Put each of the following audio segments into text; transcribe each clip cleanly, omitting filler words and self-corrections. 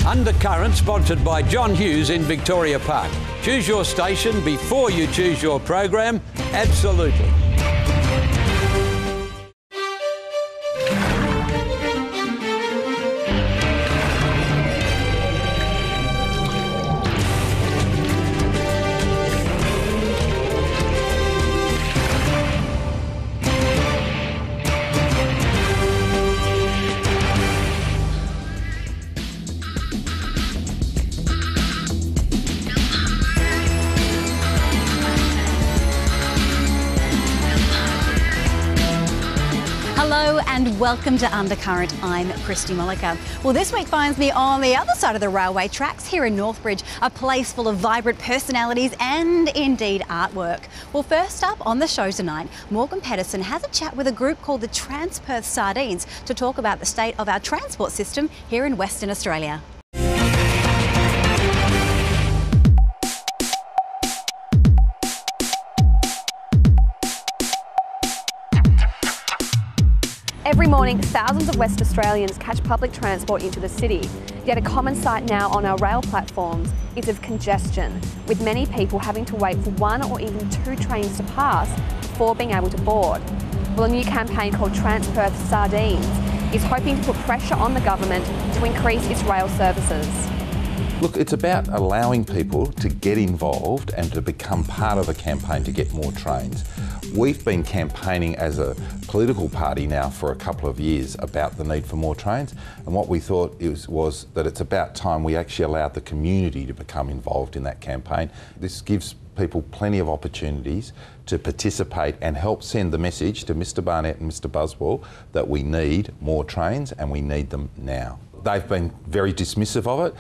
Undercurrent, sponsored by John Hughes in Victoria Park. Choose your station before you choose your program. Absolutely. Hello and welcome to Undercurrent. I'm Christy Mollica. Well, this week finds me on the other side of the railway tracks here in Northbridge, a place full of vibrant personalities and indeed artwork. Well, first up on the show tonight, Morgan Pedersen has a chat with a group called the Transperth Sardines to talk about the state of our transport system here in Western Australia. Every morning, thousands of West Australians catch public transport into the city. Yet a common sight now on our rail platforms is of congestion, with many people having to wait for one or even two trains to pass before being able to board. Well, a new campaign called Transperth Sardines is hoping to put pressure on the government to increase its rail services. Look, it's about allowing people to get involved and to become part of a campaign to get more trains. We've been campaigning as a political party now for a couple of years about the need for more trains, and what we thought was that it's about time we actually allowed the community to become involved in that campaign. This gives people plenty of opportunities to participate and help send the message to Mr Barnett and Mr Buswell that we need more trains and we need them now. They've been very dismissive of it,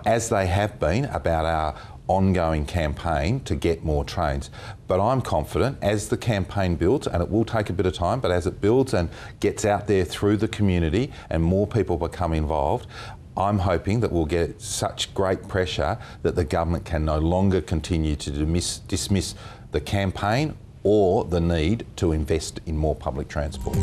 as they have been about our ongoing campaign to get more trains. But I'm confident as the campaign builds, and it will take a bit of time, but as it builds and gets out there through the community and more people become involved, I'm hoping that we'll get such great pressure that the government can no longer continue to dismiss the campaign or the need to invest in more public transport.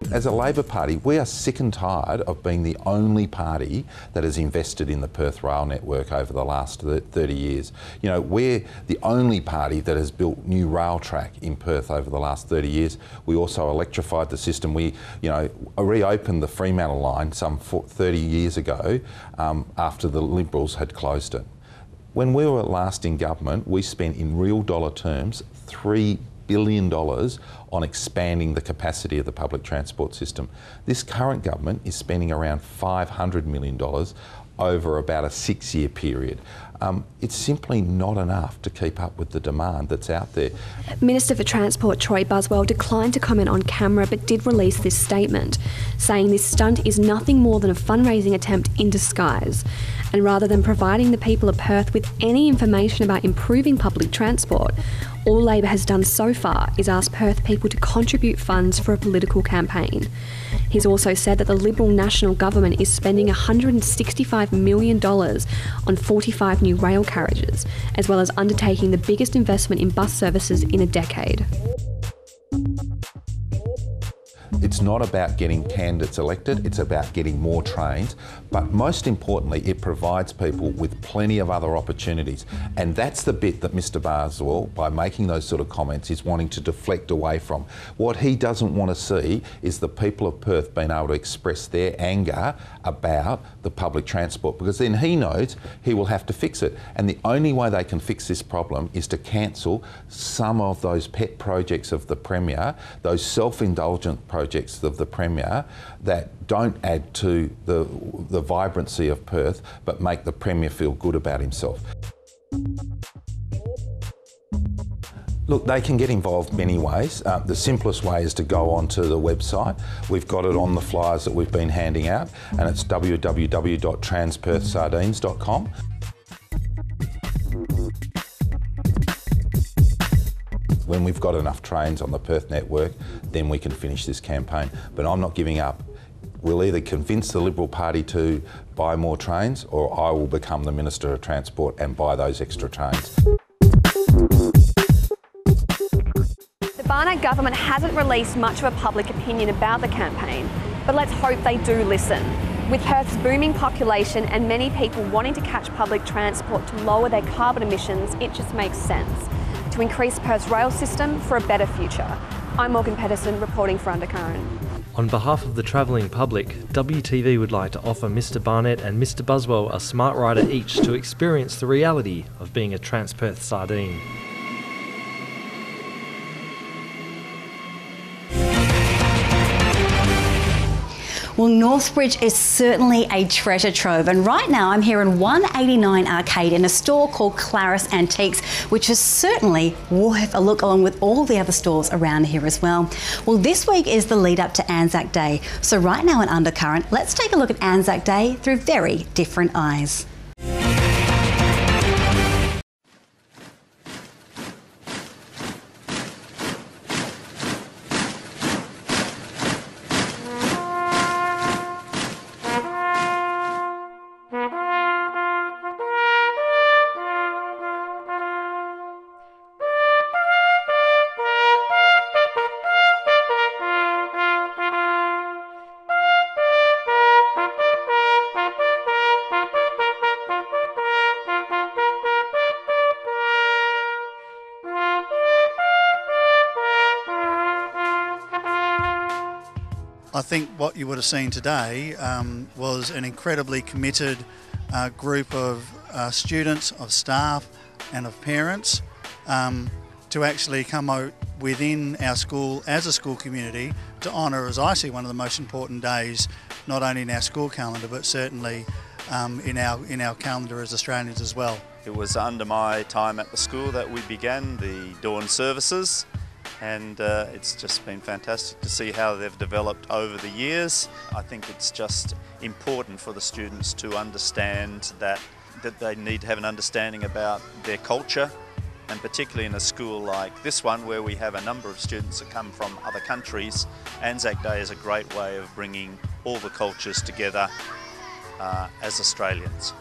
As a Labor Party, we are sick and tired of being the only party that has invested in the Perth rail network over the last 30 years. You know, we're the only party that has built new rail track in Perth over the last 30 years. We also electrified the system. We, reopened the Fremantle line some 30 years ago after the Liberals had closed it. When we were last in government, we spent in real dollar terms $3 billion on expanding the capacity of the public transport system. This current government is spending around $500 million over about a 6-year period. It's simply not enough to keep up with the demand that's out there. Minister for Transport Troy Buswell declined to comment on camera but did release this statement, saying this stunt is nothing more than a fundraising attempt in disguise. And rather than providing the people of Perth with any information about improving public transport, all Labor has done so far is ask Perth people to contribute funds for a political campaign. He's also said that the Liberal National Government is spending $165 million on 45 new rail carriages, as well as undertaking the biggest investment in bus services in a decade. It's not about getting candidates elected, it's about getting more trains, but most importantly, it provides people with plenty of other opportunities. And that's the bit that Mr Buswell, by making those sort of comments, is wanting to deflect away from. What he doesn't want to see is the people of Perth being able to express their anger about the public transport, because then he knows he will have to fix it. And the only way they can fix this problem is to cancel some of those pet projects of the Premier, those self-indulgent projects of the Premier that don't add to the vibrancy of Perth but make the Premier feel good about himself. Look, they can get involved many ways. The simplest way is to go onto the website. We've got it on the flyers that we've been handing out, and it's www.transperthsardines.com. When we've got enough trains on the Perth network, then we can finish this campaign. But I'm not giving up. We'll either convince the Liberal Party to buy more trains, or I will become the Minister of Transport and buy those extra trains. The Barnett government hasn't released much of a public opinion about the campaign. But let's hope they do listen. With Perth's booming population and many people wanting to catch public transport to lower their carbon emissions, it just makes sense to increase Perth's rail system for a better future. I'm Morgan Pedersen reporting for Undercurrent. On behalf of the travelling public, WTV would like to offer Mr Barnett and Mr Buswell a smart rider each to experience the reality of being a Transperth Sardine. Well, Northbridge is certainly a treasure trove, and right now I'm here in 189 Arcade in a store called Claris Antiques, which is certainly worth a look along with all the other stores around here as well. Well, this week is the lead up to Anzac Day, so right now in Undercurrent, let's take a look at Anzac Day through very different eyes. I think what you would have seen today was an incredibly committed group of students, of staff and of parents to actually come out within our school as a school community to honour, as I see, one of the most important days, not only in our school calendar but certainly in our calendar as Australians as well. It was under my time at the school that we began the dawn services, and it's just been fantastic to see how they've developed over the years. I think it's just important for the students to understand that they need to have an understanding about their culture, and particularly in a school like this one where we have a number of students that come from other countries. Anzac Day is a great way of bringing all the cultures together as Australians.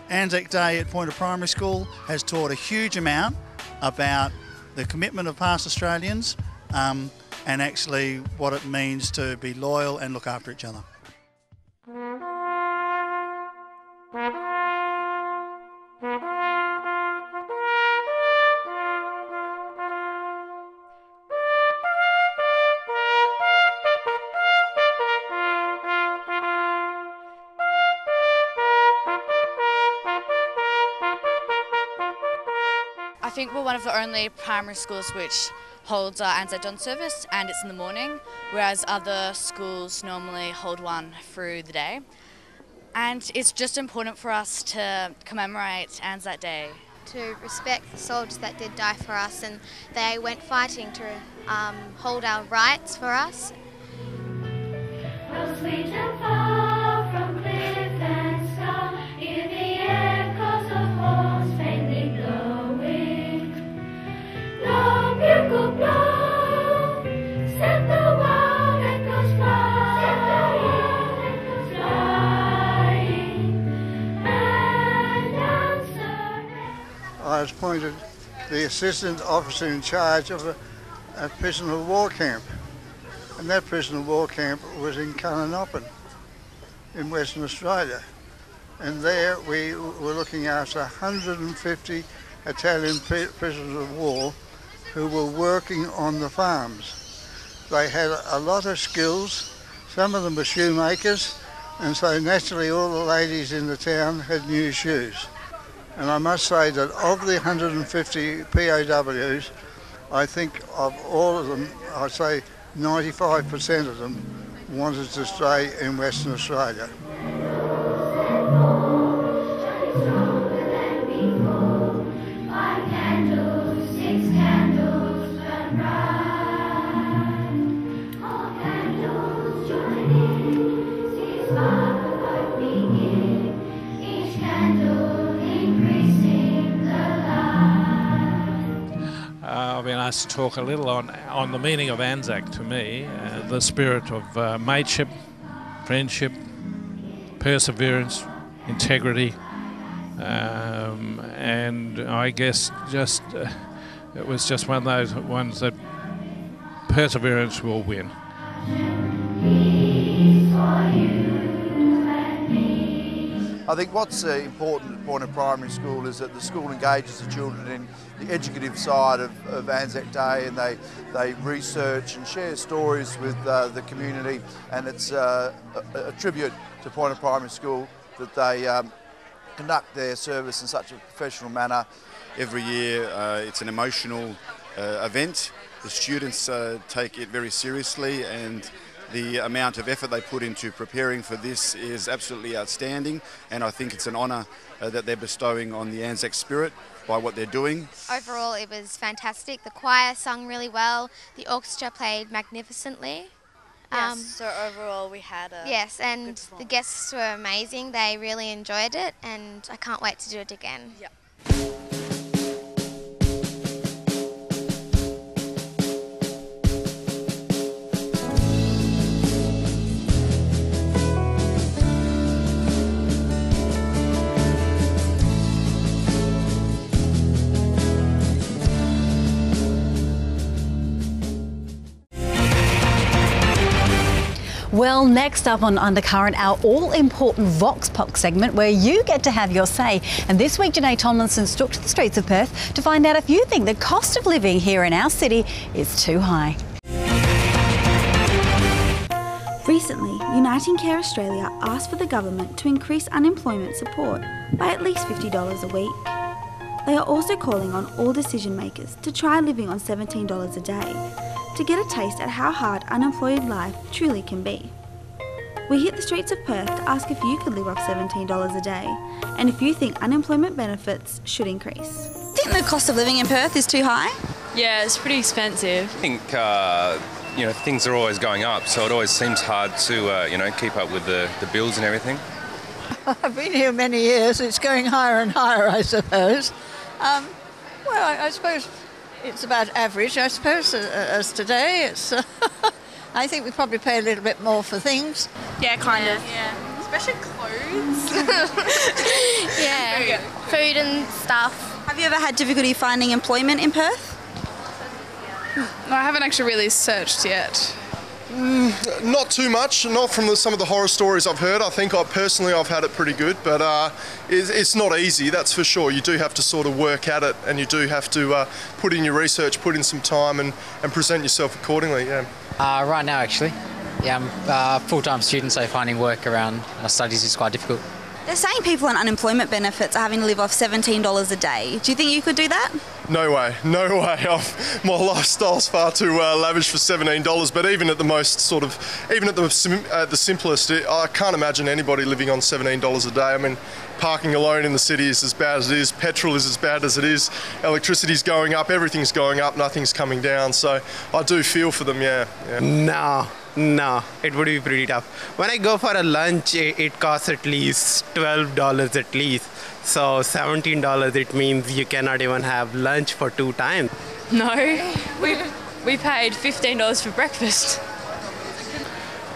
Anzac Day at Pointer Primary School has taught a huge amount about the commitment of past Australians and actually what it means to be loyal and look after each other. I think we're one of the only primary schools which holds our Anzac Dawn service, and it's in the morning, whereas other schools normally hold one through the day. And it's just important for us to commemorate Anzac Day. To respect the soldiers that did die for us, and they went fighting to hold our rights for us. Well, sweet and far from cliff and scar, hear the echoes of horns faintly blowing. Blow, bugle, blow, set the wild echoes flying, set the wild echoes flying, and answer. I was appointed the assistant officer in charge of a prisoner of war camp, and that prisoner of war camp was in Cunnanoppin in Western Australia, and there we were looking after 150 Italian prisoners of war who were working on the farms. They had a lot of skills. Some of them were shoemakers, and so naturally all the ladies in the town had new shoes. And I must say that of the 150 POWs, I think of all of them, I'd say 95% of them wanted to stay in Western Australia. I've been asked to talk a little on the meaning of Anzac to me, the spirit of mateship, friendship, perseverance, integrity, and I guess just it was just one of those ones that perseverance will win. I think what's important at Point of Primary School is that the school engages the children in the educative side of Anzac Day, and they research and share stories with the community, and it's a tribute to Point of Primary School that they conduct their service in such a professional manner. Every year it's an emotional event. The students take it very seriously, and the amount of effort they put into preparing for this is absolutely outstanding, and I think it's an honour that they're bestowing on the Anzac spirit by what they're doing. Overall it was fantastic. The choir sung really well, the orchestra played magnificently. Yes, so overall we had a yes, and the guests were amazing. They really enjoyed it, and I can't wait to do it again. Yep. Well, next up on Undercurrent, our all-important Vox Pop segment where you get to have your say. And this week, Janae Tomlinson took to the streets of Perth to find out if you think the cost of living here in our city is too high. Recently, Uniting Care Australia asked for the government to increase unemployment support by at least $50 a week. They are also calling on all decision makers to try living on $17 a day, to get a taste at how hard unemployed life truly can be. We hit the streets of Perth to ask if you could live off $17 a day and if you think unemployment benefits should increase. Do you think the cost of living in Perth is too high? Yeah, it's pretty expensive. I think, things are always going up, so it always seems hard to, keep up with the bills and everything. I've been here many years. It's going higher and higher, I suppose. I suppose it's about average, I suppose, as today. It's. I think we probably pay a little bit more for things. Yeah, kind of. Yeah, especially clothes. Yeah, food and stuff. Have you ever had difficulty finding employment in Perth? No, I haven't actually really searched yet. Not too much, not from some of the horror stories I've heard. I think I've had it pretty good, but it's not easy, that's for sure. You do have to sort of work at it, and you do have to put in your research, put in some time and present yourself accordingly, yeah. Right now, actually. Yeah, I'm a full-time student, so finding work around my studies is quite difficult. They're saying people on unemployment benefits are having to live off $17 a day. Do you think you could do that? No way. My lifestyle's far too lavish for $17, but even at the simplest, I can't imagine anybody living on $17 a day. I mean, parking alone in the city is as bad as it is, petrol is as bad as it is, electricity's going up, everything's going up, nothing's coming down, so I do feel for them, yeah. No, it would be pretty tough. When I go for a lunch, it costs at least $12 at least. So $17, it means you cannot even have lunch for 2 times. No, we paid $15 for breakfast.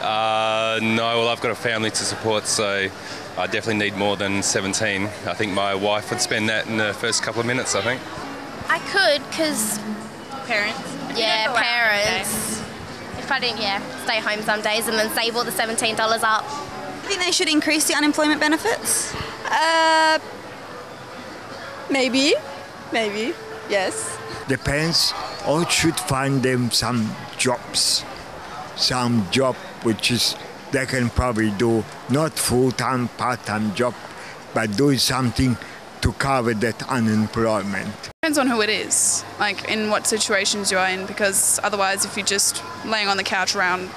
No, well, I've got a family to support, so I definitely need more than 17. I think my wife would spend that in the first couple of minutes, I think. I could, because... Parents? Yeah, parents. If I didn't, stay home some days and then save all the $17 up. Do you think they should increase the unemployment benefits? Maybe, yes. Depends. Or should find them some jobs. Some job which is they can probably do, not full-time, part-time job, but do something to cover that unemployment. Depends on who it is, like in what situations you are in, because otherwise if you're just laying on the couch around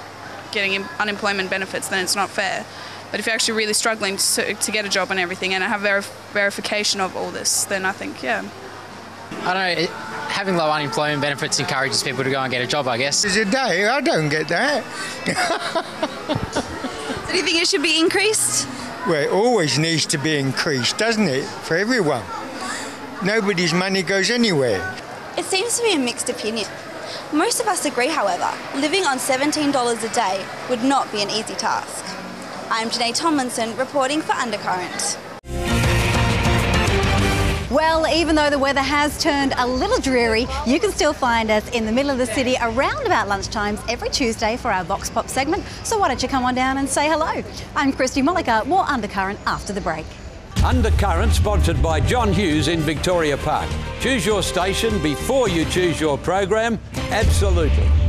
getting unemployment benefits, then it's not fair. But if you're actually really struggling to get a job and everything and have verification of all this, then I think, I don't know, having low unemployment benefits encourages people to go and get a job, I guess. There's a day, I don't get that. So do you think it should be increased? Well, it always needs to be increased, doesn't it, for everyone? Nobody's money goes anywhere. It seems to be a mixed opinion. Most of us agree, however, living on $17 a day would not be an easy task. I'm Janae Tomlinson, reporting for Undercurrent. Well, even though the weather has turned a little dreary, you can still find us in the middle of the city around about lunchtimes every Tuesday for our Vox Pop segment. So why don't you come on down and say hello? I'm Christy Mullica, more Undercurrent after the break. Undercurrent, sponsored by John Hughes in Victoria Park. Choose your station before you choose your program. Absolutely.